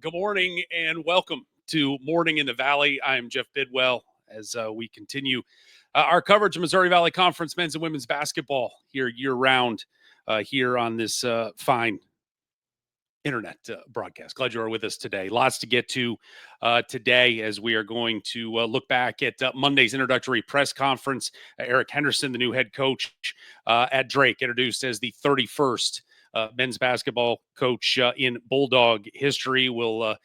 Good morning and welcome to Morning in the Valley. I'm Jeff Bidwell as we continue our coverage of Missouri Valley Conference men's and women's basketball here year-round here on this fine internet broadcast. Glad you are with us today. Lots to get to today as we are going to look back at Monday's introductory press conference. Eric Henderson, the new head coach at Drake, introduced as the 31st men's basketball coach in Bulldog history. We'll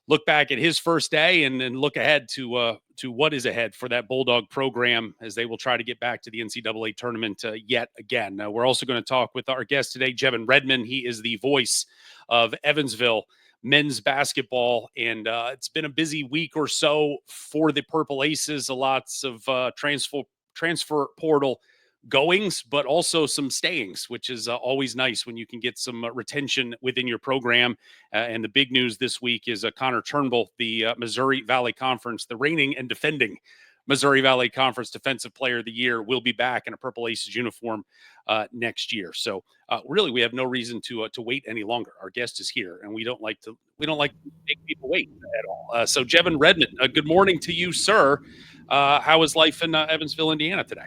look back at his first day and then look ahead to what is ahead for that Bulldog program as they will try to get back to the NCAA tournament yet again. We're also going to talk with our guest today, Jevin Redman. He is the voice of Evansville men's basketball, and it's been a busy week or so for the Purple Aces. Lots of transfer portal goings, but also some stayings, which is always nice when you can get some retention within your program. And the big news this week is Connor Turnbull, the Missouri Valley Conference, the reigning and defending Missouri Valley Conference Defensive Player of the Year, will be back in a Purple Aces uniform next year. So really, we have no reason to wait any longer. Our guest is here, and we don't like to make people wait at all. So Jevin Redman, good morning to you, sir. How is life in Evansville, Indiana today?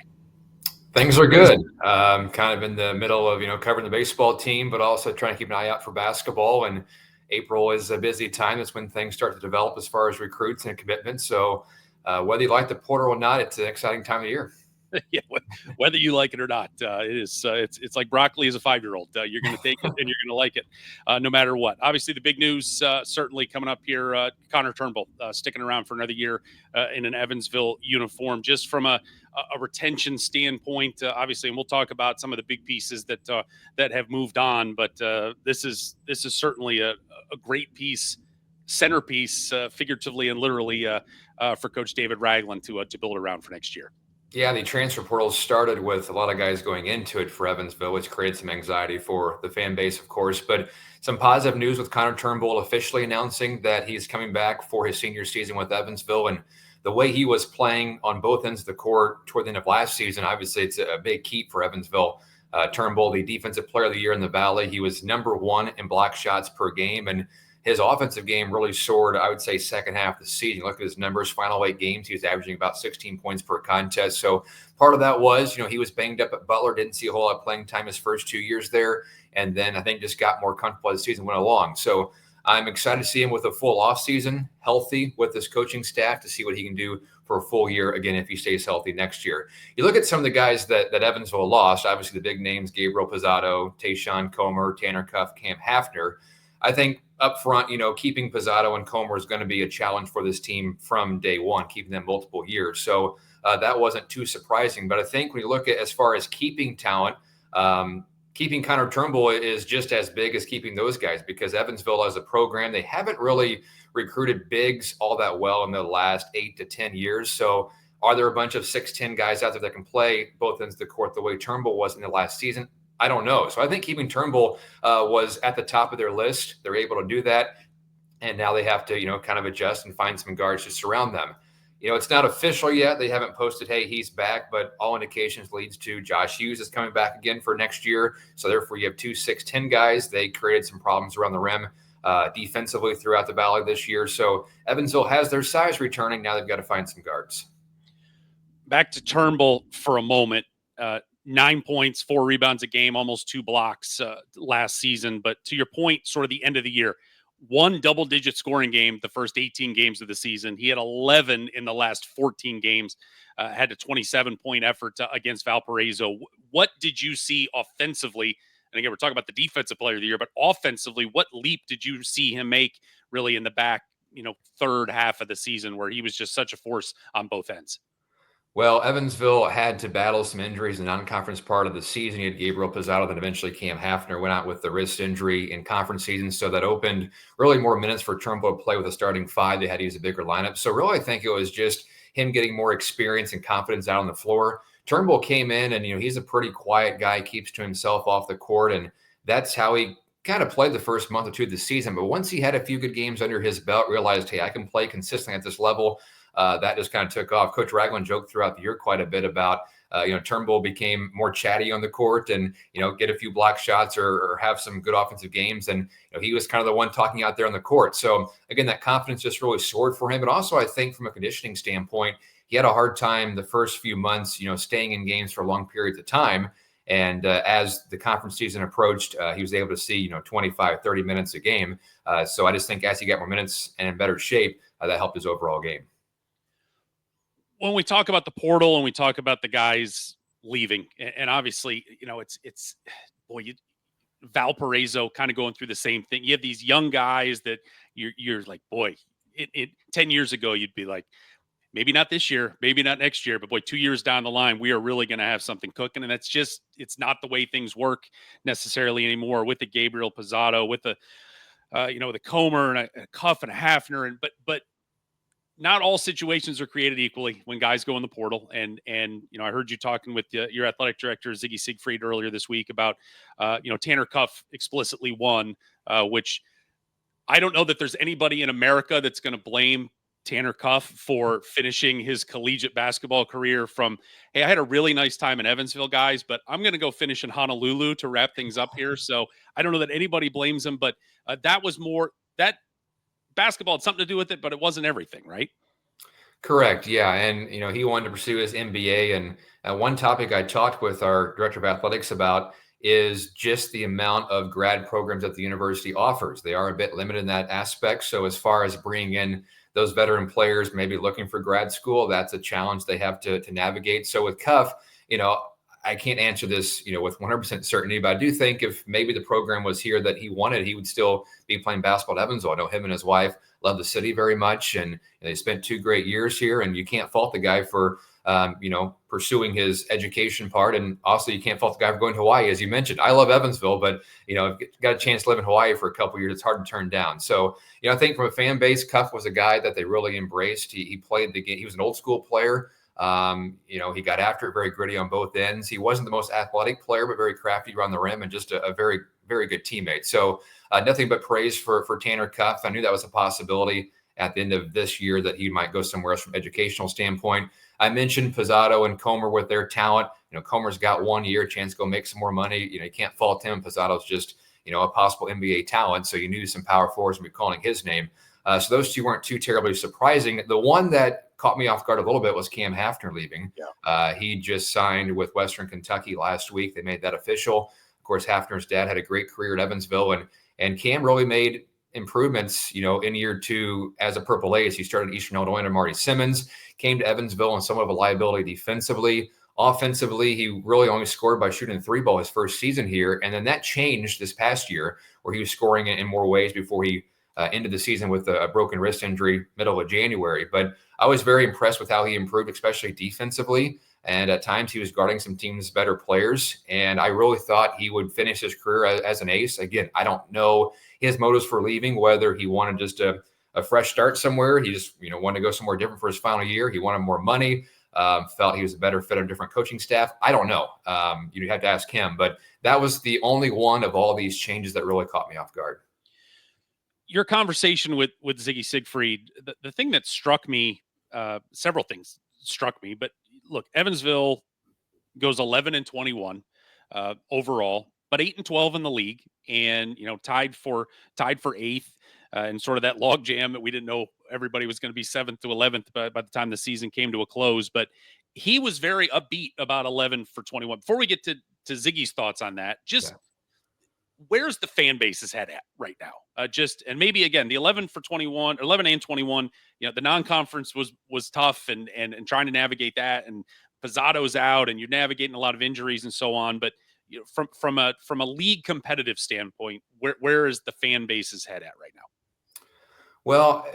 Things are good. Kind of in the middle of, covering the baseball team, but also trying to keep an eye out for basketball. And April is a busy time. That's when things start to develop as far as recruits and commitments. So whether you like the portal or not, it's an exciting time of year. Yeah, whether you like it or not, it is. It's like broccoli as a 5-year-old. You're going to take it and you're going to like it, no matter what. Obviously, the big news certainly coming up here: Connor Turnbull sticking around for another year in an Evansville uniform. Just from a retention standpoint, obviously, and we'll talk about some of the big pieces that have moved on. But this is certainly a great piece, centerpiece, figuratively and literally, for Coach David Ragland to build around for next year. Yeah, the transfer portal started with a lot of guys going into it for Evansville, which created some anxiety for the fan base, of course. But some positive news with Connor Turnbull officially announcing that he's coming back for his senior season with Evansville. And the way he was playing on both ends of the court toward the end of last season, obviously it's a big keep for Evansville. Turnbull, the defensive player of the year in the Valley, he was number 1 in block shots per game. And his offensive game really soared, I would say, second half of the season. Look at his numbers, final 8 games, he was averaging about 16 points per contest. So part of that was, he was banged up at Butler, didn't see a whole lot of playing time his first 2 years there. And then I think just got more comfortable as the season went along. So I'm excited to see him with a full offseason, healthy with his coaching staff, to see what he can do for a full year, again, if he stays healthy next year. You look at some of the guys that Evansville lost, obviously the big names, Gabriel Pizzato, Tayshawn Comer, Tanner Cuff, Cam Hafner. I think up front, keeping Pizzato and Comer is going to be a challenge for this team from day one, keeping them multiple years. So that wasn't too surprising. But I think when you look at as far as keeping talent, keeping Connor Turnbull is just as big as keeping those guys, because Evansville as a program, they haven't really recruited bigs all that well in the last 8 to 10 years. So are there a bunch of 6'10" guys out there that can play both ends of the court the way Turnbull was in the last season? I don't know. So I think keeping Turnbull was at the top of their list. They're able to do that. And now they have to, kind of adjust and find some guards to surround them. It's not official yet. They haven't posted, hey, he's back, but all indications leads to Josh Hughes is coming back again for next year. So therefore you have 2 6'10" guys. They created some problems around the rim defensively throughout the Valley this year. So Evansville has their size returning. Now they've got to find some guards. Back to Turnbull for a moment. 9 points, 4 rebounds a game, almost 2 blocks last season. But to your point, sort of the end of the year, 1 double-digit scoring game the first 18 games of the season. He had 11 in the last 14 games, had a 27-point effort against Valparaiso. What did you see offensively? And again, we're talking about the defensive player of the year, but offensively, what leap did you see him make really in the back, third half of the season, where he was just such a force on both ends? Well, Evansville had to battle some injuries in the non-conference part of the season. You had Gabriel Pizzato, then eventually Cam Hafner went out with the wrist injury in conference season. So that opened really more minutes for Turnbull to play with a starting 5. They had to use a bigger lineup. So really, I think it was just him getting more experience and confidence out on the floor. Turnbull came in and, he's a pretty quiet guy, keeps to himself off the court. And that's how he kind of played the first month or 2 of the season. But once he had a few good games under his belt, realized, hey, I can play consistently at this level. That just kind of took off. Coach Ragland joked throughout the year quite a bit about Turnbull became more chatty on the court and, get a few block shots or have some good offensive games. And, he was kind of the one talking out there on the court. So again, that confidence just really soared for him. But also I think from a conditioning standpoint, he had a hard time the first few months, staying in games for long periods of time. And as the conference season approached, he was able to see, 25, 30 minutes a game. So I just think as he got more minutes and in better shape, that helped his overall game. When we talk about the portal and we talk about the guys leaving, and obviously, it's Valparaiso kind of going through the same thing. You have these young guys that you're like, boy, 10 years ago, you'd be like, maybe not this year, maybe not next year, but boy, 2 years down the line, we are really going to have something cooking. And it's not the way things work necessarily anymore with the Gabriel Pizzato, with the, the Comer and a Cuff and a Hafner. But not all situations are created equally when guys go in the portal. And I heard you talking with your athletic director, Ziggy Siegfried, earlier this week about, Tanner Cuff explicitly won, which I don't know that there's anybody in America that's going to blame Tanner Cuff for finishing his collegiate basketball career from, hey, I had a really nice time in Evansville, guys, but I'm going to go finish in Honolulu to wrap things up here. So I don't know that anybody blames him, but that basketball had something to do with it, but it wasn't everything, right? Correct. Yeah. And, he wanted to pursue his MBA. And one topic I talked with our director of athletics about is just the amount of grad programs that the university offers. They are a bit limited in that aspect. So as far as bringing in those veteran players, maybe looking for grad school, that's a challenge they have to navigate. So with Cuff, I can't answer this, with 100% certainty, but I do think if maybe the program was here that he wanted, he would still be playing basketball at Evansville. I know him and his wife love the city very much, and they spent 2 great years here, and you can't fault the guy for, pursuing his education part. And also you can't fault the guy for going to Hawaii, as you mentioned. I love Evansville, but, I've got a chance to live in Hawaii for a couple of years. It's hard to turn down. So, I think from a fan base, Cuff was a guy that they really embraced. He played the game. He was an old school player. He got after it, very gritty on both ends. He wasn't the most athletic player, but very crafty around the rim and just a very, very good teammate. So nothing but praise for Tanner Cuff. I knew that was a possibility at the end of this year that he might go somewhere else from an educational standpoint. I mentioned Pizzato and Comer with their talent. Comer's got 1 year chance to go make some more money. You can't fault him. Pizzato's just, a possible NBA talent. So you knew some power forwards would be calling his name. So those two weren't too terribly surprising. The one that caught me off guard a little bit was Cam Hafner leaving. Yeah. He just signed with Western Kentucky last week. They made that official. Of course, Hafner's dad had a great career at Evansville, and Cam really made improvements, in year 2 as a Purple Ace. He started at Eastern Illinois under Marty Simmons, came to Evansville and somewhat of a liability defensively. Offensively, he really only scored by shooting the 3-ball his first season here. And then that changed this past year where he was scoring in more ways before he ended the season with a broken wrist injury middle of January. But I was very impressed with how he improved, especially defensively. And at times he was guarding some teams' better players. And I really thought he would finish his career as an ace. Again, I don't know his motives for leaving, whether he wanted just a fresh start somewhere. He just, wanted to go somewhere different for his final year. He wanted more money, felt he was a better fit on different coaching staff. I don't know. You'd have to ask him. But that was the only one of all these changes that really caught me off guard. Your conversation with Ziggy Siegfried, the thing that struck me, several things struck me, but look, Evansville goes 11-21 overall, but 8-12 in the league, and tied for 8th, and sort of that log jam that we didn't know everybody was going to be 7th to 11th by the time the season came to a close. But he was very upbeat about 11-21. Before we get to Ziggy's thoughts on that, where's the fan base's head at right now? And maybe again, the 11-21, 11 and 21, the non-conference was tough and trying to navigate that, and Pizzato's out and you're navigating a lot of injuries and so on. But from a league competitive standpoint, where is the fan base's head at right now? Well,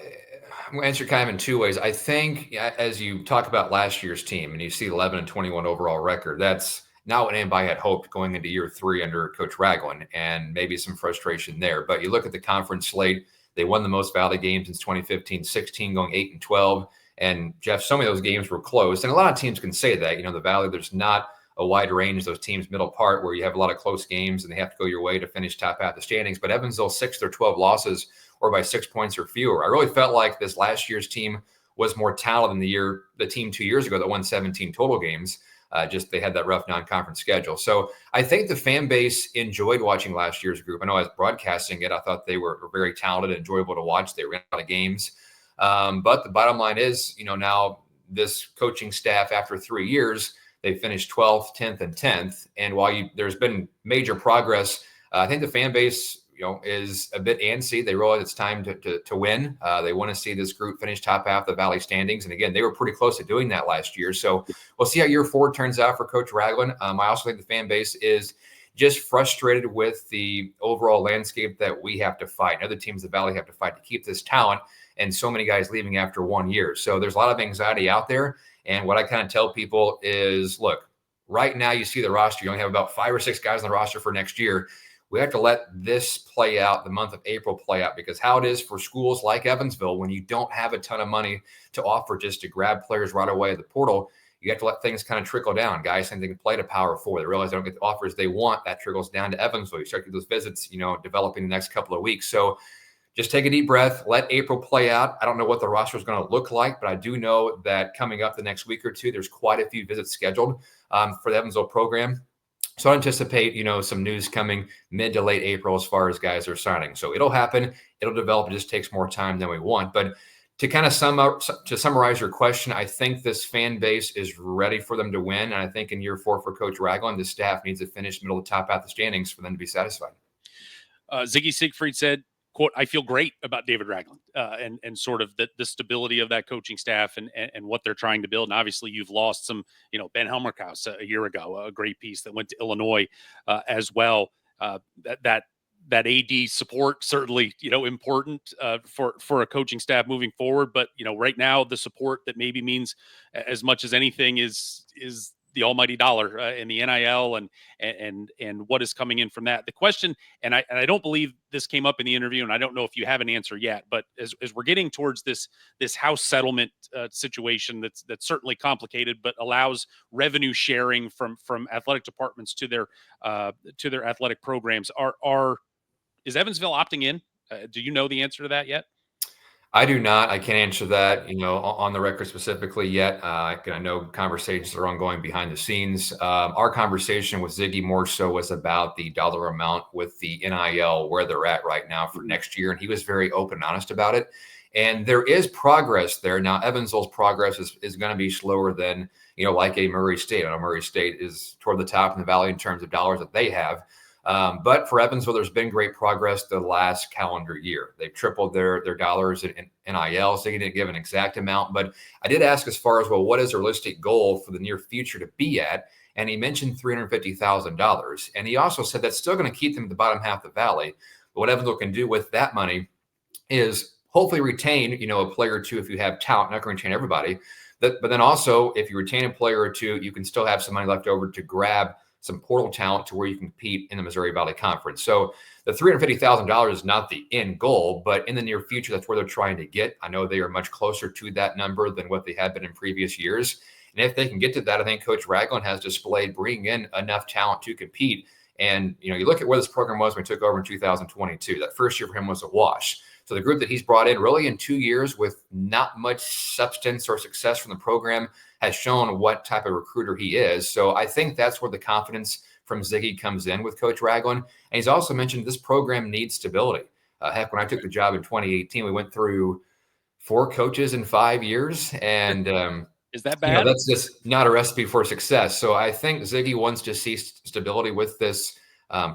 I'm going to answer kind of in 2 ways. I think as you talk about last year's team and you see 11-21 overall record, that's not what anybody had hoped going into year 3 under Coach Ragland, and maybe some frustration there. But you look at the conference slate, they won the most Valley games since 2015-16, going 8-12. And Jeff, some of those games were close. And a lot of teams can say that, the Valley, there's not a wide range, those teams middle part where you have a lot of close games and they have to go your way to finish top half the standings. But Evansville, 6 or 12 losses or by 6 points or fewer. I really felt like this last year's team was more talented than the team 2 years ago that won 17 total games. Just they had that rough non-conference schedule. So I think the fan base enjoyed watching last year's group. I know I was broadcasting it. I thought they were very talented and enjoyable to watch. They ran a lot of games. But the bottom line is, now this coaching staff, after 3 years, they finished 12th, 10th, and 10th. And while there's been major progress, I think the fan base, is a bit antsy. They realize it's time to win. They want to see this group finish top half of the Valley standings. And again, they were pretty close to doing that last year. So we'll see how year 4 turns out for Coach Ragland. I also think the fan base is just frustrated with the overall landscape that we have to fight. Other teams in the Valley have to fight to keep this talent, and so many guys leaving after 1 year. So there's a lot of anxiety out there. And what I kind of tell people is, look, right now you see the roster. You only have about 5 or 6 guys on the roster for next year. We have to let this play out, the month of April play out, because how it is for schools like Evansville, when you don't have a ton of money to offer just to grab players right away at the portal, you have to let things kind of trickle down. Guys think they can play to Power 4. They realize they don't get the offers they want. That trickles down to Evansville. You start to get those visits, developing the next couple of weeks. So just take a deep breath, let April play out. I don't know what the roster is going to look like, but I do know that coming up the next week or two, there's quite a few visits scheduled for the Evansville program. So I anticipate, some news coming mid to late April as far as guys are signing. So it'll happen. It'll develop. It just takes more time than we want. But to kind of summarize your question, I think this fan base is ready for them to win. And I think in year 4 for Coach Ragland, the staff needs to finish middle of the top half of the standings for them to be satisfied. Ziggy Siegfried said, quote, "I feel great about David Ragland and sort of the stability of that coaching staff and what they're trying to build. And obviously you've lost some, Ben Helmerkaus a year ago, a great piece that went to Illinois as well. That AD support certainly, important for a coaching staff moving forward. But, right now the support that maybe means as much as anything is the almighty dollar in the NIL and what is coming in from that. The question, and I don't believe this came up in the interview, and I don't know if you have an answer yet, but as we're getting towards this house settlement situation that's certainly complicated, but allows revenue sharing from athletic departments to their athletic programs, is Evansville opting in? Do you know the answer to that yet? I do not. I can't answer that, on the record specifically yet. I know conversations are ongoing behind the scenes. Our conversation with Ziggy more so was about the dollar amount with the NIL, where they're at right now for next year. And he was very open and honest about it. And there is progress there. Now, Evansville's progress is going to be slower than, like a Murray State. I know Murray State is toward the top in the Valley in terms of dollars that they have. But for Evansville, there's been great progress the last calendar year. They've tripled their dollars in NIL, so he didn't give an exact amount. But I did ask as far as, well, what is a realistic goal for the near future to be at? And he mentioned $350,000. And he also said that's still going to keep them at the bottom half of the Valley. But what Evansville can do with that money is hopefully retain, a player or two if you have talent. Not going to retain everybody. But then also, if you retain a player or two, you can still have some money left over to grab some portal talent to where you can compete in the Missouri Valley Conference. So the $350,000 is not the end goal, but in the near future, that's where they're trying to get. I know they are much closer to that number than what they have been in previous years. And if they can get to that, I think Coach Ragland has displayed bringing in enough talent to compete. And, you look at where this program was when he took over in 2022. That first year for him was a wash. So the group that he's brought in really in 2 years with not much substance or success from the program has shown what type of recruiter he is. So I think that's where the confidence from Ziggy comes in with Coach Ragland. And he's also mentioned this program needs stability. Heck, when I took the job in 2018, we went through 4 coaches in 5 years. And is that bad? That's just not a recipe for success. So I think Ziggy wants to see stability with this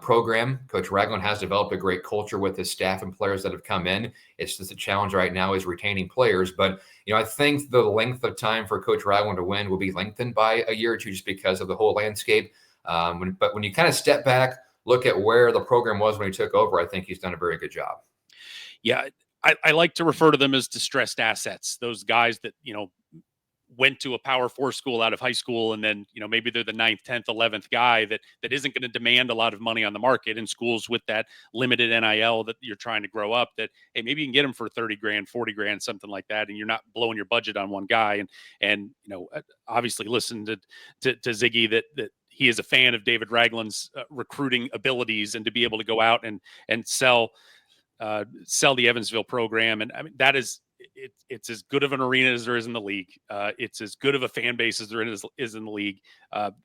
program. Coach Ragland has developed a great culture with his staff and players that have come in. It's just a challenge right now is retaining players. But, I think the length of time for Coach Ragland to win will be lengthened by a year or two just because of the whole landscape. But when you kind of step back, look at where the program was when he took over, I think he's done a very good job. Yeah, I like to refer to them as distressed assets. Those guys that, went to a Power 4 school out of high school, and then, maybe they're the 9th, 10th, 11th guy that isn't going to demand a lot of money on the market in schools with that limited NIL that you're trying to grow up, that, hey, maybe you can get them for 30 grand, 40 grand, something like that. And you're not blowing your budget on one guy. And, obviously listen to Ziggy that he is a fan of David Ragland's recruiting abilities, and to be able to go out and sell the Evansville program. And I mean, that is it's as good of an arena as there is in the league. It's as good of a fan base as there is in the league.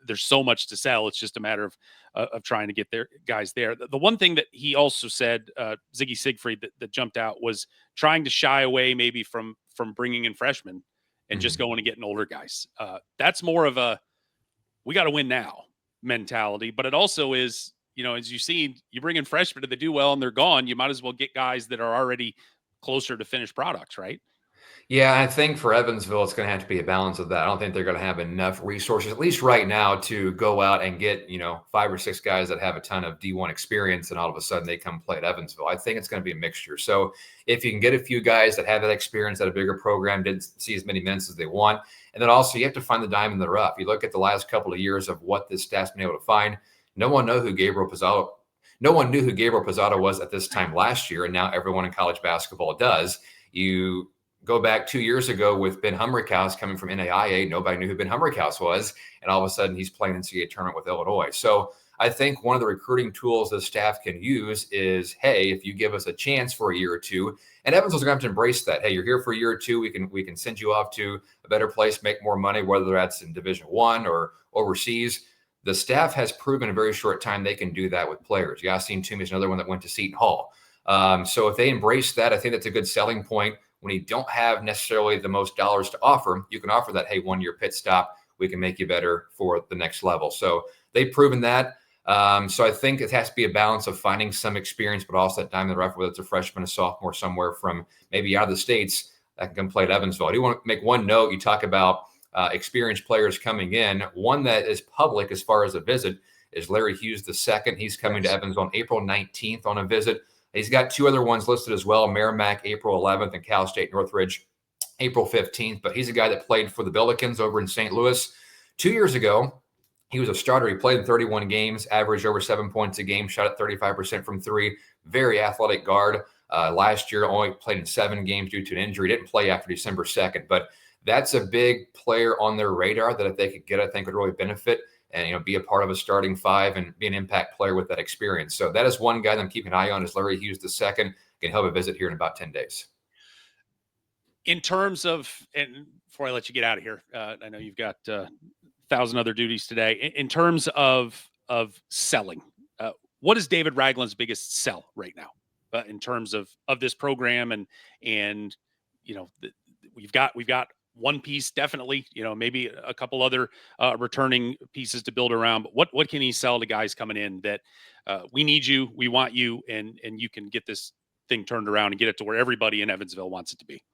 There's so much to sell. It's just a matter of trying to get their guys there. The one thing that he also said, Ziggy Siegfried, that jumped out was trying to shy away maybe from bringing in freshmen and just going and getting older guys. That's more of a we got to win now mentality, but it also is, as you see, you bring in freshmen and they do well and they're gone. You might as well get guys that are already closer to finished products, right? Yeah, I think for Evansville, it's going to have to be a balance of that. I don't think they're going to have enough resources, at least right now, to go out and get, 5 or 6 guys that have a ton of D1 experience and all of a sudden they come play at Evansville. I think it's going to be a mixture. So if you can get a few guys that have that experience at a bigger program, didn't see as many minutes as they want, and then also you have to find the diamond in the rough. You look at the last couple of years of what this staff's been able to find. No one knew who Gabriel Pizzato was at this time last year, and now everyone in college basketball does. You go back 2 years ago with Ben Humrickhouse coming from NAIA. Nobody knew who Ben Humrickhouse was. And all of a sudden he's playing NCAA tournament with Illinois. So I think one of the recruiting tools the staff can use is, hey, if you give us a chance for a year or two, and Evansville's going to have to embrace that. Hey, you're here for a year or two. We can send you off to a better place, make more money, whether that's in Division I or overseas. The staff has proven in a very short time they can do that with players. Yassine Toomey is another one that went to Seton Hall. So if they embrace that, I think that's a good selling point. When you don't have necessarily the most dollars to offer, you can offer that, hey, 1 year pit stop, we can make you better for the next level. So they've proven that. So I think it has to be a balance of finding some experience, but also that diamond in the rough, whether it's a freshman, a sophomore, somewhere from maybe out of the States that can come play at Evansville. I do want to make one note. You talk about experienced players coming in. One that is public as far as a visit is Larry Hughes II. He's coming to Evansville on April 19th on a visit. He's got 2 other ones listed as well, Merrimack, April 11th, and Cal State Northridge, April 15th. But he's a guy that played for the Billikens over in St. Louis. 2 years ago, he was a starter. He played in 31 games, averaged over 7 points a game, shot at 35% from 3. Very athletic guard. Last year, only played in 7 games due to an injury. Didn't play after December 2nd. But that's a big player on their radar that if they could get, I think would really benefit and be a part of a starting 5 and be an impact player with that experience. So that is one guy that I'm keeping an eye on is Larry Hughes II. Can help a visit here in about 10 days. In terms of, and before I let you get out of here, I know you've got 1,000 other duties today. In terms of selling, what is David Ragland's biggest sell right now in terms of this program? And we've got one piece, definitely, maybe a couple other returning pieces to build around. But what can he sell to guys coming in that we need you, we want you, and you can get this thing turned around and get it to where everybody in Evansville wants it to be?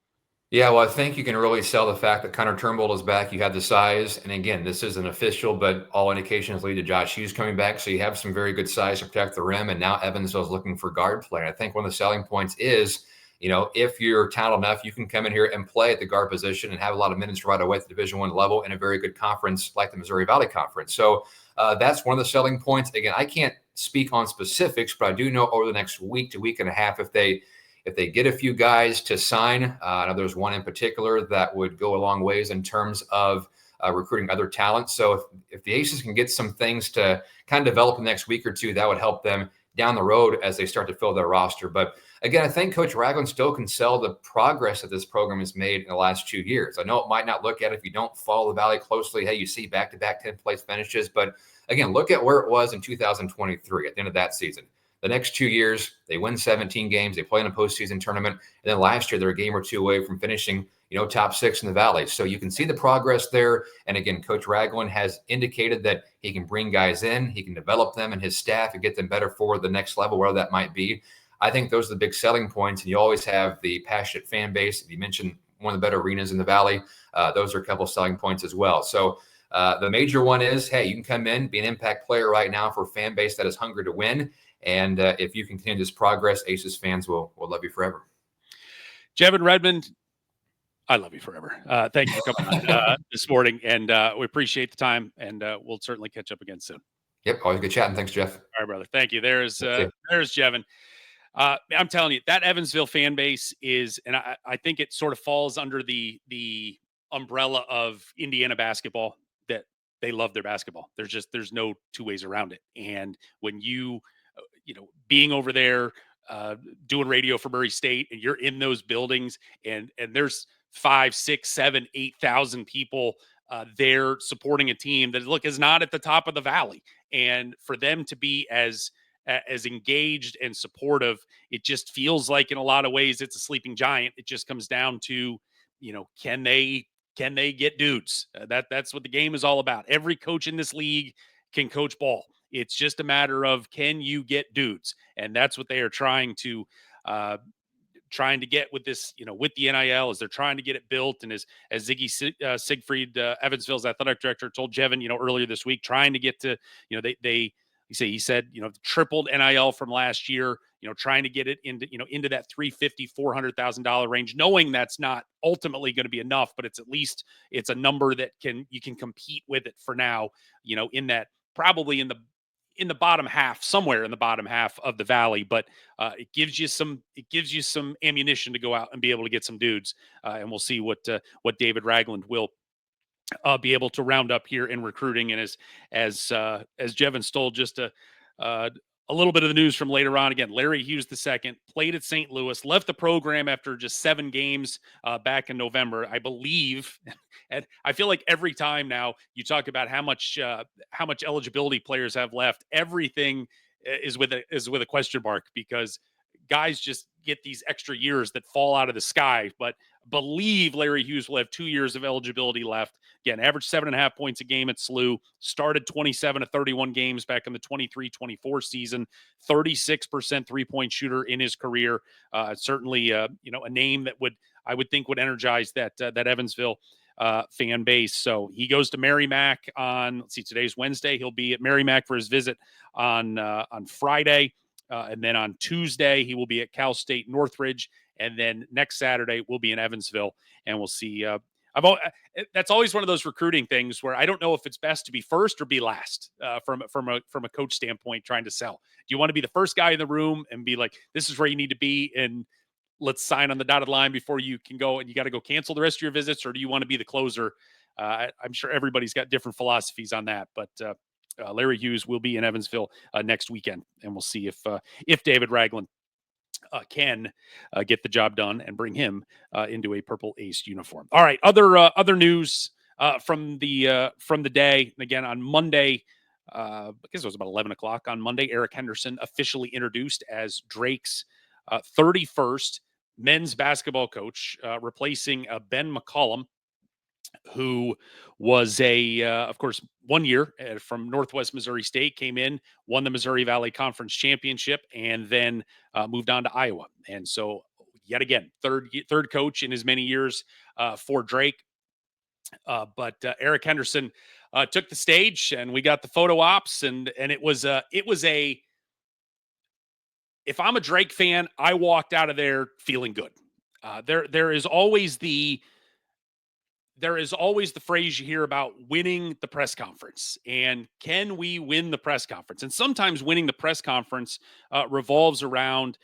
Yeah, well, I think you can really sell the fact that Connor Turnbull is back. You have the size. And again, this isn't official, but all indications lead to Josh Hughes coming back. So you have some very good size to protect the rim. And now Evansville is looking for guard play. And I think one of the selling points is, if you're talented enough, you can come in here and play at the guard position and have a lot of minutes right away at the Division I level in a very good conference like the Missouri Valley Conference. So that's one of the selling points. Again, I can't speak on specifics, but I do know over the next week to week and a half, if they get a few guys to sign, I know there's one in particular that would go a long ways in terms of recruiting other talent. So if the Aces can get some things to kind of develop the next week or two, that would help them down the road as they start to fill their roster. But again, I think Coach Ragland still can sell the progress that this program has made in the last 2 years. I know it might not look at it if you don't follow the Valley closely. Hey, you see back-to-back 10th-place finishes. But again, look at where it was in 2023 at the end of that season. The next 2 years, they win 17 games. They play in a postseason tournament. And then last year, they're a game or two away from finishing, top 6 in the Valley. So you can see the progress there. And again, Coach Ragland has indicated that he can bring guys in, he can develop them and his staff and get them better for the next level, wherever that might be. I think those are the big selling points. And you always have the passionate fan base. If you mentioned one of the better arenas in the Valley, those are a couple of selling points as well. So the major one is, hey, you can come in, be an impact player right now for a fan base that is hungry to win. And if you continue this progress, Aces fans will love you forever. Jevin Redman, I love you forever. Thank you for coming on this morning, and we appreciate the time, and we'll certainly catch up again soon. Yep, always good chatting. Thanks, Jeff. All right, brother. Thank you. There's Jevin. I'm telling you, that Evansville fan base is, and I think it sort of falls under the umbrella of Indiana basketball, that they love their basketball. There's no two ways around it. And when being over there, doing radio for Murray State, and you're in those buildings, and there's 5, 6, 7, 8,000 people there supporting a team that is not at the top of the valley, and for them to be as engaged and supportive, it just feels like in a lot of ways it's a sleeping giant. It just comes down to, can they get dudes? That's what the game is all about. Every coach in this league can coach ball. It's just a matter of, can you get dudes? And that's what they are trying to get with this, with the NIL, as they're trying to get it built. And as Ziggy Siegfried, Evansville's athletic director, told Jevin, earlier this week, trying to get to, he said, tripled NIL from last year, trying to get it into that $350,000-$400,000 range, knowing that's not ultimately going to be enough, but it's a number that you can compete with it for now, in that, probably in the bottom half, somewhere in the bottom half of the valley, but it gives you some ammunition to go out and be able to get some dudes, and we'll see what David Ragland will be able to round up here in recruiting. And as Jevin stole just a little bit of the news from later on. Again, Larry Hughes II played at St. Louis, left the program after just 7 games back in November, I believe. And I feel like every time now you talk about how much eligibility players have left, everything is with a question mark, because guys just get these extra years that fall out of the sky. But believe Larry Hughes will have 2 years of eligibility left. Again, averaged 7.5 points a game at SLU, started 27 of 31 games back in the 23-24 season, 36% 3-point shooter in his career. Certainly, a name that I would think would energize that Evansville fan base. So he goes to Merrimack on, let's see, today's Wednesday. He'll be at Merrimack for his visit on Friday. And then on Tuesday, he will be at Cal State Northridge. And then next Saturday, we'll be in Evansville, and we'll see. That's always one of those recruiting things where I don't know if it's best to be first or be last from a coach standpoint, trying to sell. Do you want to be the first guy in the room and be like, this is where you need to be, and let's sign on the dotted line before you can go, and you got to go cancel the rest of your visits? Or do you want to be the closer? I'm sure everybody's got different philosophies on that, but Larry Hughes will be in Evansville next weekend, and we'll see if David Ragland can get the job done and bring him into a Purple Ace uniform. All right, other news from the day. Again, on Monday, I guess it was about 11 o'clock on Monday, Eric Henderson officially introduced as Drake's 31st men's basketball coach, replacing Ben McCollum, who was of course, 1 year from Northwest Missouri State, came in, won the Missouri Valley Conference Championship, and then moved on to Iowa. And so, yet again, third coach in as many years for Drake. But Eric Henderson took the stage, and we got the photo ops, and it was if I'm a Drake fan, I walked out of there feeling good. There is always the phrase you hear about winning the press conference, and can we win the press conference? And sometimes winning the press conference revolves around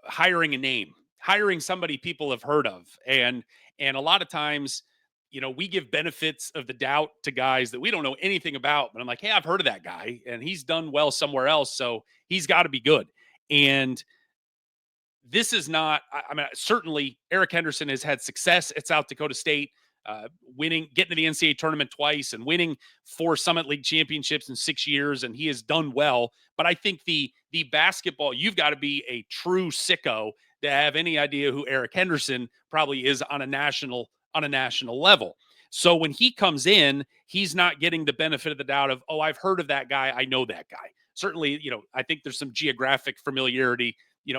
hiring a name, hiring somebody people have heard of. And a lot of times, we give benefits of the doubt to guys that we don't know anything about, but I'm like, hey, I've heard of that guy and he's done well somewhere else, so he's got to be good. And this is not, I mean, certainly Eric Henderson has had success at South Dakota State, getting to the NCAA tournament twice and winning 4 Summit League championships in 6 years, and he has done well. But I think the basketball, you've got to be a true sicko to have any idea who Eric Henderson probably is on a national level. So when he comes in, he's not getting the benefit of the doubt of, oh, I've heard of that guy, I know that guy. Certainly, I think there's some geographic familiarity,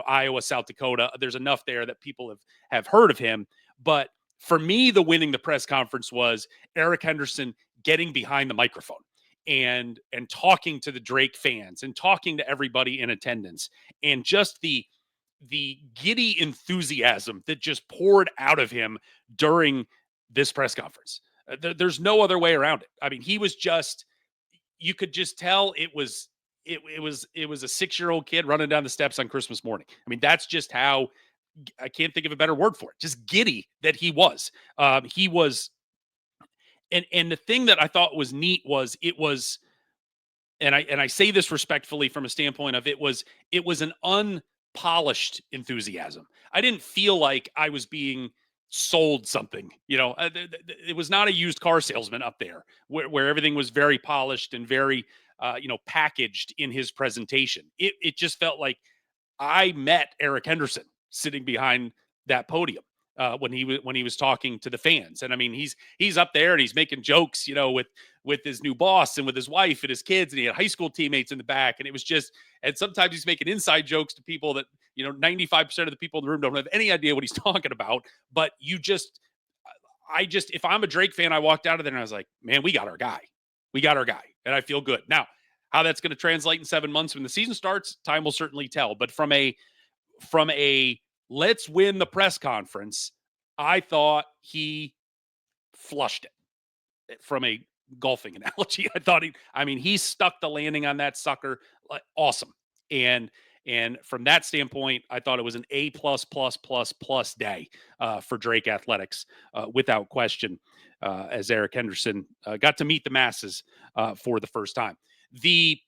Iowa, South Dakota, there's enough there that people have heard of him. But for me, the winning the press conference was Eric Henderson getting behind the microphone and talking to the Drake fans and talking to everybody in attendance, and just the giddy enthusiasm that just poured out of him during this press conference. There's no other way around it. I mean, he was just, you could just tell it was a 6-year-old kid running down the steps on Christmas morning. I mean, that's just how, I can't think of a better word for it, just giddy that he was. He was, and the thing that I thought was neat was and I say this respectfully from a standpoint of it was an polished enthusiasm. I didn't feel like I was being sold something. It was not a used car salesman up there where everything was very polished and very, packaged in his presentation. It just felt like I met Eric Henderson sitting behind that podium when he was talking to the fans. And I mean, he's up there and he's making jokes, with his new boss and with his wife and his kids, and he had high school teammates in the back. And it was just, and sometimes he's making inside jokes to people that 95% of the people in the room don't have any idea what he's talking about. But if I'm a Drake fan, I walked out of there and I was like, man, we got our guy. We got our guy. And I feel good. Now, how that's going to translate in 7 months when the season starts, time will certainly tell. But from a let's win the press conference, I thought he flushed it. From a golfing analogy, I thought he stuck the landing on that sucker. Awesome. And from that standpoint, I thought it was an A++++ day for Drake Athletics, without question, as Eric Henderson got to meet the masses for the first time. The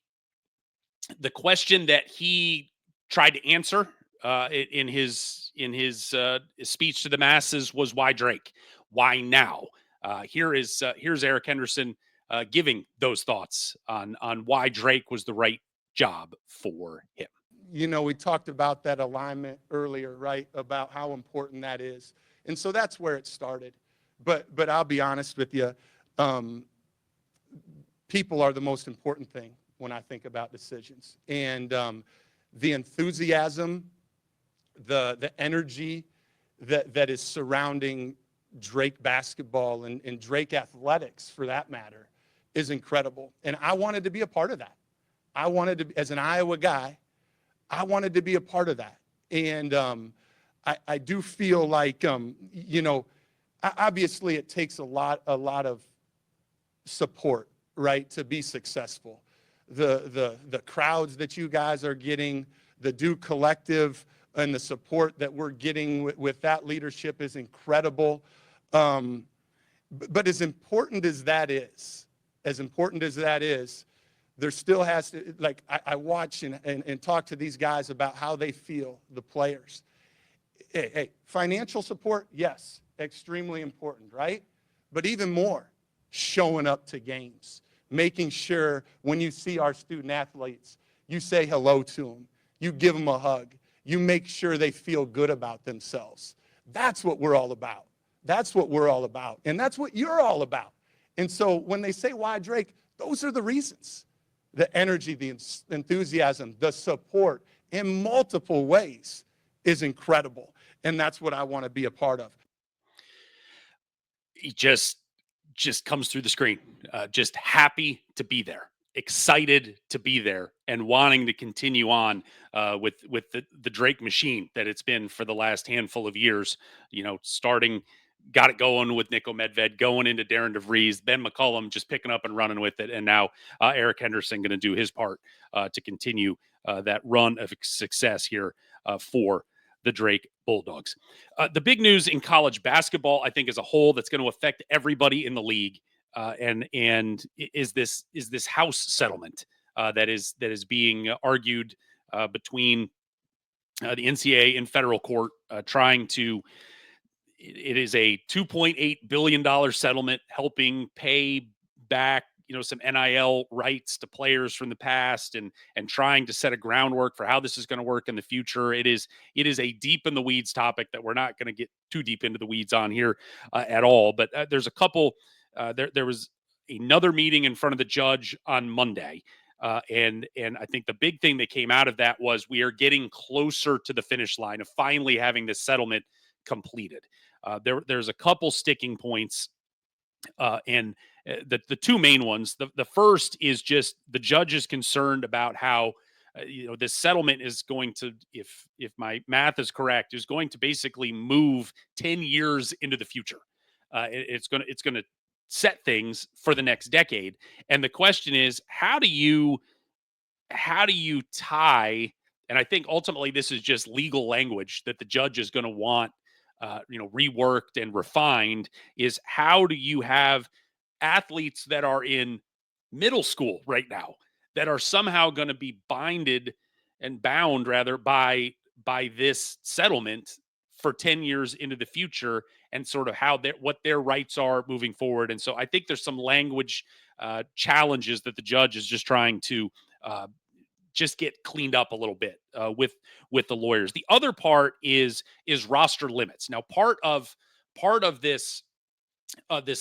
question that he tried to answer in his speech to the masses was, why Drake? Why now? Here's Eric Henderson giving those thoughts on why Drake was the right job for him. We talked about that alignment earlier, right? About how important that is. And so that's where it started. But I'll be honest with you. People are the most important thing when I think about decisions. And the enthusiasm, the energy that is surrounding Drake basketball and Drake athletics, for that matter, is incredible. And I wanted to be a part of that. I wanted to, as an Iowa guy, I wanted to be a part of that. And I do feel like, obviously it takes a lot of support, right, to be successful. The crowds that you guys are getting, the Duke Collective, and the support that we're getting with that leadership is incredible. But as important as that is, there still has to, like, I watch and talk to these guys about how they feel, the players. Hey, financial support, yes, extremely important, right? But even more, showing up to games, making sure when you see our student athletes, you say hello to them, you give them a hug, you make sure they feel good about themselves. That's what we're all about. That's what we're all about. And that's what you're all about. And so when they say, why Drake, those are the reasons. The energy, the enthusiasm, the support in multiple ways is incredible. And that's what I want to be a part of. He just comes through the screen, just happy to be there, excited to be there, and wanting to continue on with the Drake machine that it's been for the last handful of years. Got it going with Nico Medved, going into Darren DeVries, Ben McCollum just picking up and running with it, and now Eric Henderson going to do his part to continue that run of success here for the Drake Bulldogs. The big news in college basketball, I think, as a whole, that's going to affect everybody in the league, and is this House settlement that is being argued between the NCAA and federal court, trying to. It is a $2.8 billion settlement helping pay back, some NIL rights to players from the past, and trying to set a groundwork for how this is going to work in the future. It is a deep in the weeds topic that we're not going to get too deep into the weeds on here at all. But there's a couple. There was another meeting in front of the judge on Monday. And I think the big thing that came out of that was we are getting closer to the finish line of finally having this settlement completed. There's a couple sticking points, and the two main ones. The first is just the judge is concerned about how this settlement is going to, if my math is correct, is going to basically move 10 years into the future. It's going to set things for the next decade, and the question is, how do you tie? And I think ultimately this is just legal language that the judge is going to want reworked and refined, is how do you have athletes that are in middle school right now that are somehow going to be bound by by this settlement for 10 years into the future, and sort of what their rights are moving forward. And so I think there's some language challenges that the judge is just trying to uh, just get cleaned up a little bit with the lawyers. The other part is roster limits. Now, part of this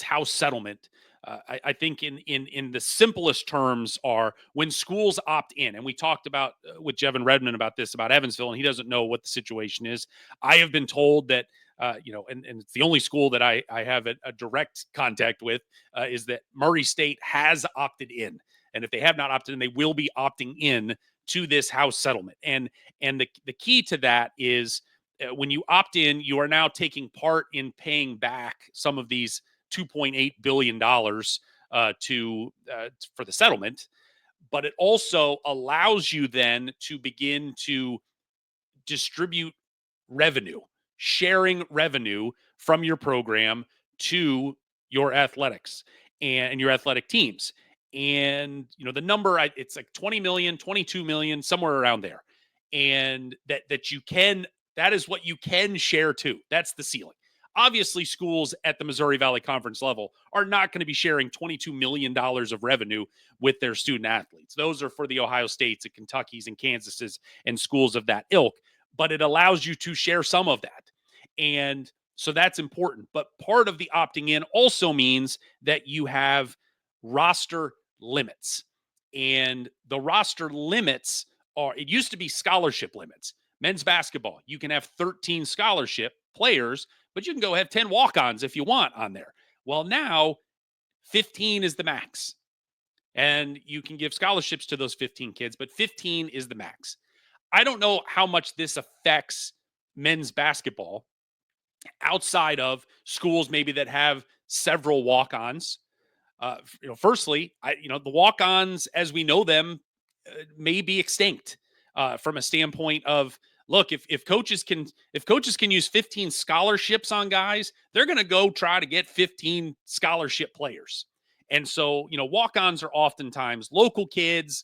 House settlement, I think in the simplest terms, are when schools opt in. And we talked about with Jevin Redman about this, about Evansville, and he doesn't know what the situation is. I have been told that, and it's the only school that I have a direct contact with, is that Murray State has opted in. And if they have not opted in, they will be opting in to this House settlement. And the key to that is, when you opt in, you are now taking part in paying back some of these $2.8 billion for the settlement. But it also allows you then to begin to distribute revenue, sharing revenue from your program to your athletics and your athletic teams. And, the number, it's like 20 million, 22 million, somewhere around there. And that is what you can share too. That's the ceiling. Obviously, schools at the Missouri Valley Conference level are not going to be sharing $22 million of revenue with their student athletes. Those are for the Ohio States and Kentuckys and Kansases and schools of that ilk. But it allows you to share some of that. And so that's important. But part of the opting in also means that you have roster limits. And the roster limits it used to be scholarship limits. Men's basketball, you can have 13 scholarship players, but you can go have 10 walk-ons if you want on there. Well, now 15 is the max. And you can give scholarships to those 15 kids, but 15 is the max. I don't know how much this affects men's basketball outside of schools maybe that have several walk-ons. Firstly, the walk-ons as we know them may be extinct from a standpoint of, look, if coaches can use 15 scholarships on guys, they're going to go try to get 15 scholarship players. And so, walk-ons are oftentimes local kids,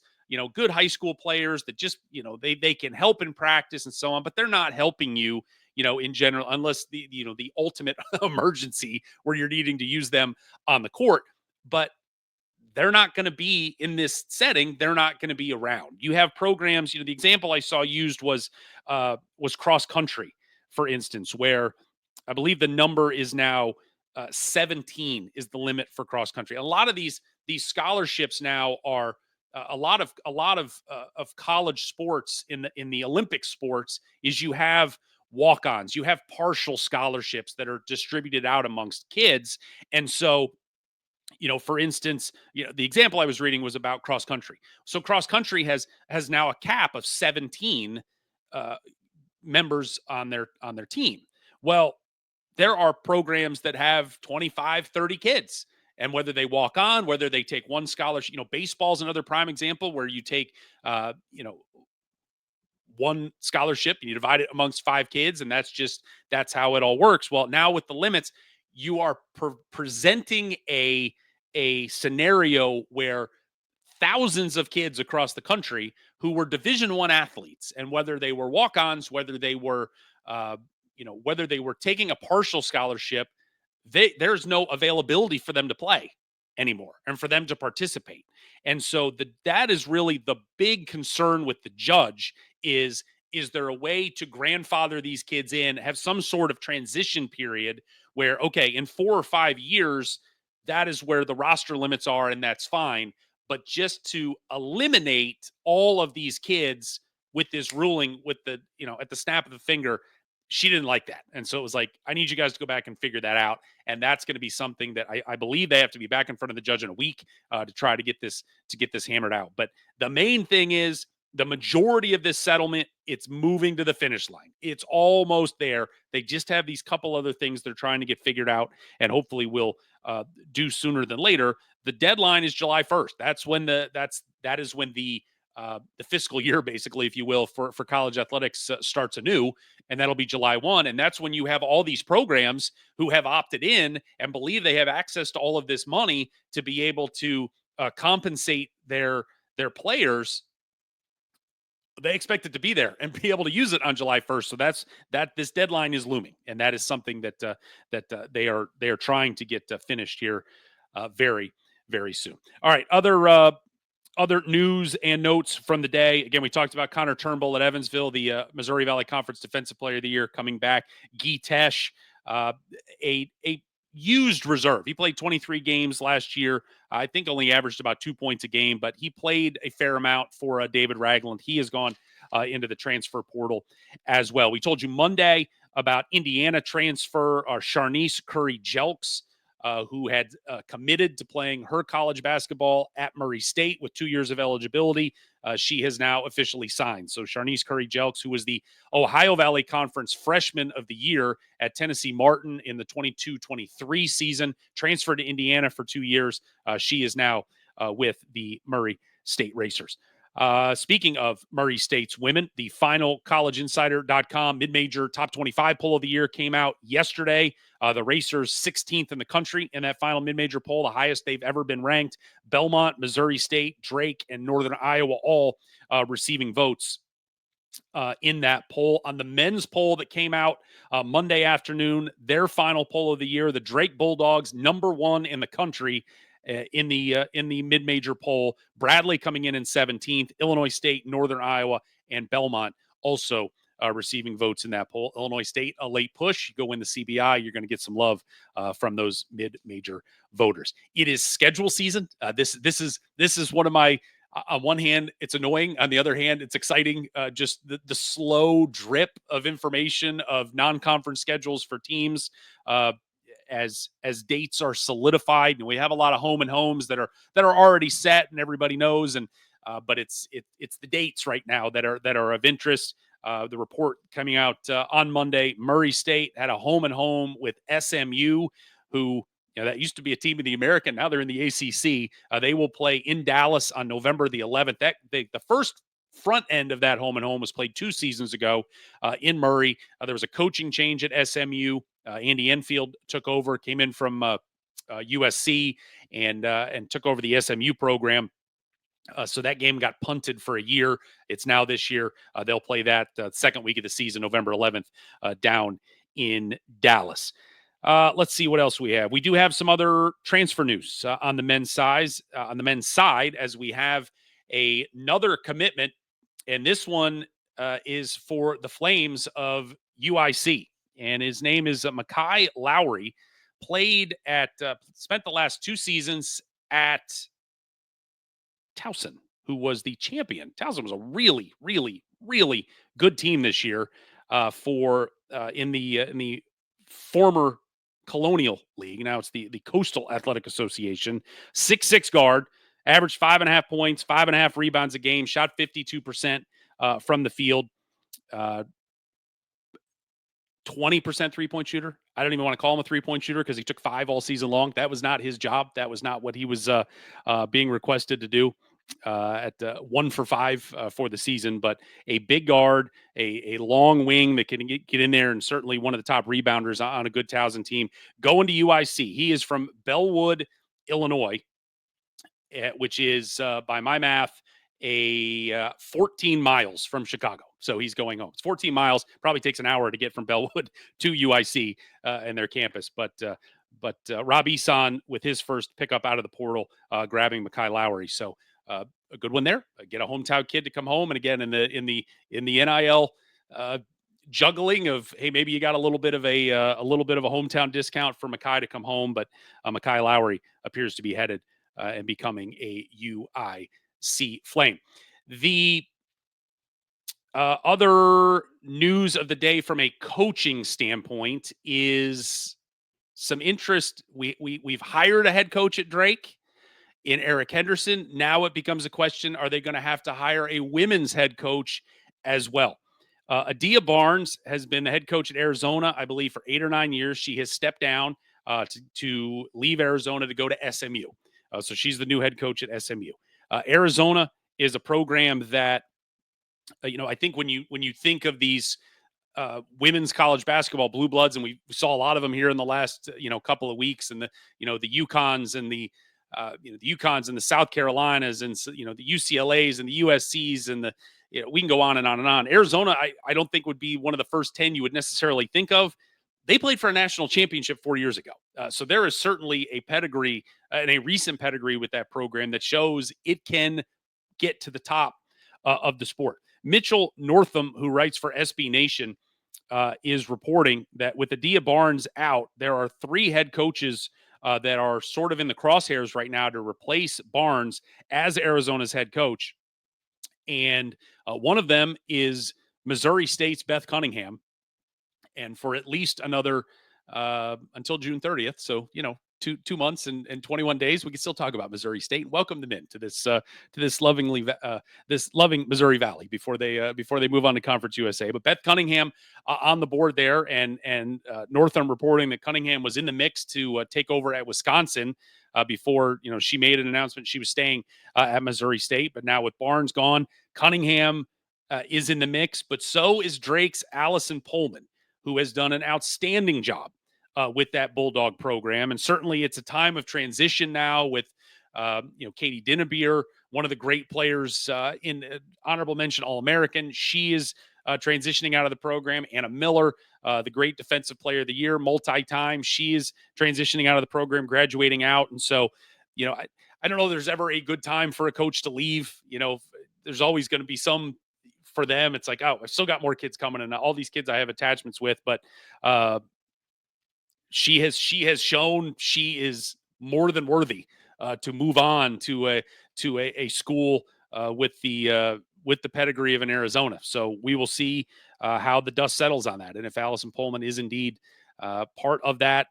good high school players that just, they can help in practice and so on, but they're not helping you, in general, unless the ultimate emergency where you're needing to use them on the court. But they're not going to be in this setting. They're not going to be around. You have programs, the example I saw used was cross country, for instance, where I believe the number is now 17 is the limit for cross country. A lot of these scholarships now are a lot of college sports in the Olympic sports is you have walk-ons, you have partial scholarships that are distributed out amongst kids. And so, for instance, the example I was reading was about cross country. So cross country has now a cap of 17 members on their team. Well, there are programs that have 25, 30 kids. And whether they walk on, whether they take one scholarship, baseball's another prime example where you take, one scholarship and you divide it amongst 5 kids. And that's how it all works. Well, now with the limits, you are presenting a scenario where thousands of kids across the country who were Division I athletes, and whether they were walk-ons, whether they were taking a partial scholarship, there's no availability for them to play anymore and for them to participate. And so that is really the big concern with the judge is there a way to grandfather these kids in, have some sort of transition period where, okay, in 4 or 5 years, that is where the roster limits are, and that's fine. But just to eliminate all of these kids with this ruling, with the, at the snap of the finger, she didn't like that. And so it was like, I need you guys to go back and figure that out. And that's going to be something that I believe they have to be back in front of the judge in a week to try to get this hammered out. But the main thing is the majority of this settlement, it's moving to the finish line. It's almost there. They just have these couple other things they're trying to get figured out, and hopefully will do sooner than later. The deadline is July 1st. That's when that is when the fiscal year, basically, if you will, for college athletics starts anew, and that'll be July 1. And that's when you have all these programs who have opted in and believe they have access to all of this money to be able to compensate their players. they expect it to be there and be able to use it on July 1st. So this deadline is looming, and that is something that they are trying to get finished here very, very soon. All right, other news and notes from the day. Again, we talked about Connor Turnbull at Evansville, the Missouri Valley Conference Defensive Player of the Year, coming back. Guy Tesh, a used reserve. He played 23 games last year. I think only averaged about 2 points a game, but he played a fair amount for David Ragland. He has gone into the transfer portal as well. We told you Monday about Indiana transfer Sharnice Curry-Jelks, who had committed to playing her college basketball at Murray State with 2 years of eligibility. She has now officially signed. So Sharnice Curry-Jelks, who was the Ohio Valley Conference Freshman of the Year at Tennessee Martin in the 22-23 season, transferred to Indiana for 2 years. She is now with the Murray State Racers. Speaking of Murray State's women, the final collegeinsider.com mid-major top 25 poll of the year came out yesterday. The Racers 16th in the country in that final mid-major poll, the highest they've ever been ranked. Belmont, Missouri State, Drake, and Northern Iowa all receiving votes in that poll. On the men's poll that came out Monday afternoon, their final poll of the year, the Drake Bulldogs, number 1 in the country in the mid-major poll. Bradley coming in 17th, Illinois State, Northern Iowa, and Belmont also receiving votes in that poll. Illinois State, a late push. You go win the CBI, you're going to get some love from those mid-major voters. It is schedule season. This is one of my. On one hand, it's annoying. On the other hand, it's exciting. Just the slow drip of information of non-conference schedules for teams as dates are solidified, and we have a lot of home and homes that are already set and everybody knows. And but it's the dates right now that are of interest. The report coming out on Monday: Murray State had a home and home with SMU, who. That used to be a team in the American. Now they're in the ACC. They will play in Dallas on November the 11th. The first front end of that home and home was played 2 seasons ago in Murray. There was a coaching change at SMU. Andy Enfield took over, came in from USC, and took over the SMU program. So that game got punted for a year. It's now this year. They'll play that second week of the season, November 11th, down in Dallas. Let's see what else we have. We do have some other transfer news on the men's side, as we have another commitment, and this one is for the Flames of UIC, and his name is Makai Lowry. Spent the last 2 seasons at Towson, who was the champion. Towson was a really, really, really good team this year in the former Colonial League. Now it's the Coastal Athletic Association. 6'6" guard, averaged 5.5 points, 5.5 rebounds a game, shot 52% from the field. 20% three-point shooter. I don't even want to call him a three-point shooter because he took 5 all season long. That was not his job. That was not what he was being requested to do at 1 for 5 for the season. But a big guard, a long wing that can get in there, and certainly one of the top rebounders on a good Towson team. Going to UIC. He is from Bellwood, Illinois, which is, by my math, 14 miles from Chicago. So he's going home. It's 14 miles. Probably takes an hour to get from Bellwood to UIC and their campus. But Rob Eson with his first pickup out of the portal, grabbing Makai Lowry. So a good one there. Get a hometown kid to come home. And again, in the NIL juggling of, hey, maybe you got a little bit of a hometown discount for Makai to come home, but Makai Lowry appears to be headed and becoming a UIC Flame. The other news of the day from a coaching standpoint is some interest. We've hired a head coach at Drake in Eric Henderson. Now it becomes a question: are they going to have to hire a women's head coach as well? Adia Barnes has been the head coach at Arizona, I believe, for 8 or 9 years. She has stepped down to leave Arizona to go to SMU. So she's the new head coach at SMU. Arizona is a program that, I think when you think of these women's college basketball blue bloods, and we saw a lot of them here in the last couple of weeks, and the UConns and the South Carolinas, and the UCLAs and the USCs and the we can go on and on and on. Arizona, I don't think would be one of the first 10 you would necessarily think of. They played for a national championship 4 years ago. So there is certainly a pedigree and a recent pedigree with that program that shows it can get to the top of the sport. Mitchell Northam, who writes for SB Nation, is reporting that with Adia Barnes out, there are 3 head coaches that are sort of in the crosshairs right now to replace Barnes as Arizona's head coach. And one of them is Missouri State's Beth Cunningham. And for at least another until June 30th. So, 2 months and 21 days, we can still talk about Missouri State. Welcome them in to this loving Missouri Valley before they move on to Conference USA. But Beth Cunningham on the board there, and Northam reporting that Cunningham was in the mix to take over at Wisconsin before she made an announcement she was staying at Missouri State. But now with Barnes gone, Cunningham is in the mix, but so is Drake's Allison Pullman, who has done an outstanding job with that Bulldog program. And certainly it's a time of transition now with, Katie Dinnebier, one of the great players in honorable mention All-American. She is transitioning out of the program. Anna Miller, the great defensive player of the year, multi-time. She is transitioning out of the program, graduating out. And so, I don't know if there's ever a good time for a coach to leave. There's always going to be some for them. It's like, oh, I've still got more kids coming, and all these kids I have attachments with, but she has shown she is more than worthy to move on to a school with the pedigree of an Arizona. So we will see how the dust settles on that, and if Allison Pullman is indeed part of that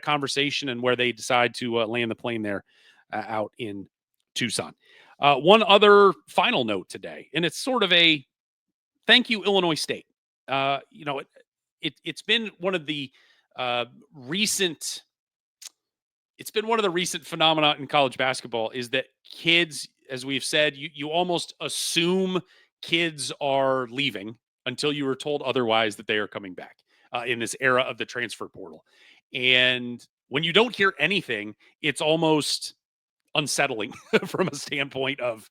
conversation, and where they decide to land the plane there out in Tucson. One other final note today, and it's sort of a thank you, Illinois State. It's been one of the recent phenomena in college basketball is that kids, as we've said, you almost assume kids are leaving until you are told otherwise that they are coming back in this era of the transfer portal. And when you don't hear anything, it's almost unsettling from a standpoint of,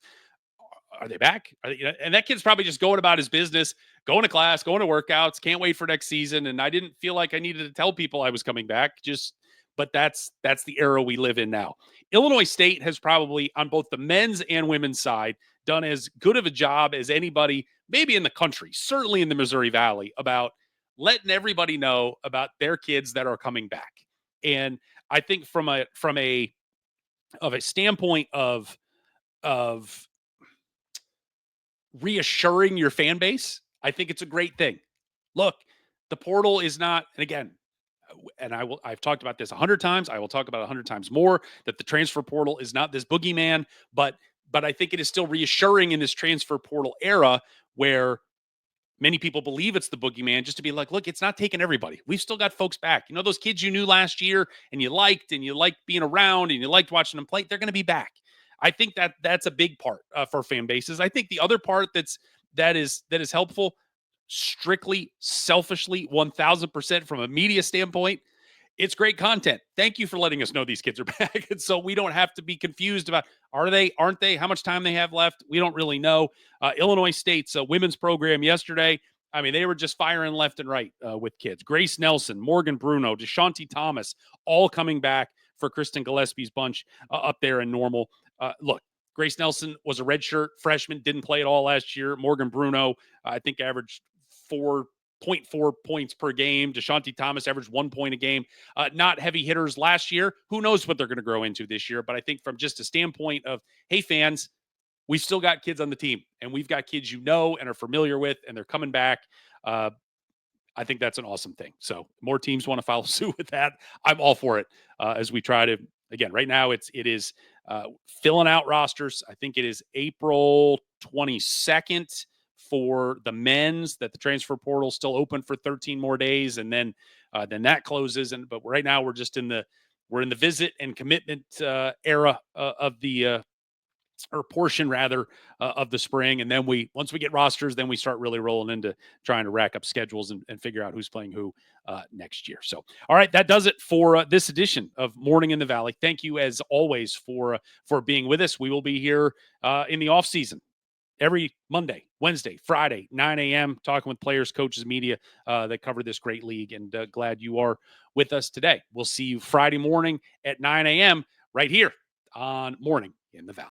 are they back? And that kid's probably just going about his business, going to class, going to workouts, can't wait for next season. And I didn't feel like I needed to tell people I was coming back. But that's the era we live in now. Illinois State has probably, on both the men's and women's side, done as good of a job as anybody, maybe in the country, certainly in the Missouri Valley, about letting everybody know about their kids that are coming back. And I think from a standpoint of reassuring your fan base, I think it's a great thing. Look, the portal is not, and again, and I've talked about this 100 times. I will talk about 100 times more, that the transfer portal is not this boogeyman, but I think it is still reassuring in this transfer portal era where many people believe it's the boogeyman, just to be like, look, it's not taking everybody. We've still got folks back. Those kids you knew last year and you liked being around and you liked watching them play, they're going to be back. I think that's a big part for fan bases. I think the other part that is helpful, strictly, selfishly, 1000% from a media standpoint, it's great content. Thank you for letting us know these kids are back. And so we don't have to be confused about, are they, aren't they, how much time they have left. We don't really know. Illinois State's women's program yesterday, I mean, they were just firing left and right with kids. Grace Nelson, Morgan Bruno, DeShanti Thomas, all coming back for Kristen Gillespie's bunch up there in Normal. Look, Grace Nelson was a redshirt freshman, didn't play at all last year. Morgan Bruno, I think, averaged 4.4 points per game. DeShanti Thomas averaged 1 point a game. Not heavy hitters last year. Who knows what they're going to grow into this year? But I think from just a standpoint of, hey, fans, we've still got kids on the team, and we've got kids and are familiar with, and they're coming back. I think that's an awesome thing. So more teams want to follow suit with that. I'm all for it as we try to, again, right now it is filling out rosters. I think it is April 22nd for the men's that the transfer portal is still open for 13 more days. And then that closes. But right now we're in the visit and commitment era of the, or portion rather of the spring. And then once we get rosters, then we start really rolling into trying to rack up schedules and figure out who's playing who next year. So, all right, that does it for this edition of Morning in the Valley. Thank you as always for being with us. We will be here in the off season every Monday, Wednesday, Friday, 9 a.m., talking with players, coaches, media that cover this great league. And glad you are with us today. We'll see you Friday morning at 9 a.m. right here on Morning in the Valley.